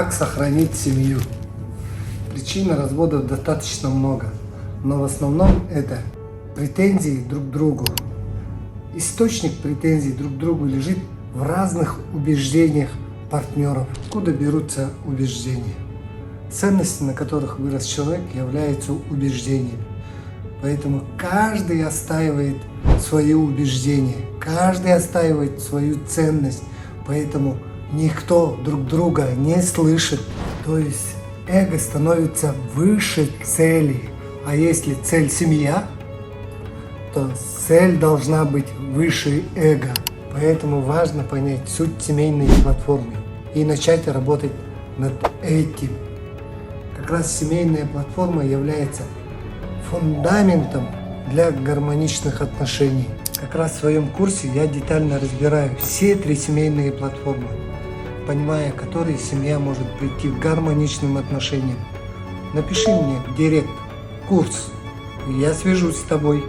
Как сохранить семью? Причин разводов достаточно много, но в основном это претензии друг к другу. Источник претензий друг к другу лежит в разных убеждениях партнеров. Откуда берутся убеждения? Ценности, на которых вырос человек, являются убеждениями. Поэтому каждый отстаивает свои убеждения, каждый отстаивает свою ценность. Поэтому никто друг друга не слышит. То есть эго становится выше цели. А если цель семья, то цель должна быть выше эго. Поэтому важно понять суть семейной платформы и начать работать над этим. Как раз семейная платформа является фундаментом для гармоничных отношений. Как раз в своем курсе я детально разбираю все 3 семейные платформы, понимая, которые семья может прийти к гармоничным отношениям. Напиши мне в директ курс, и я свяжусь с тобой.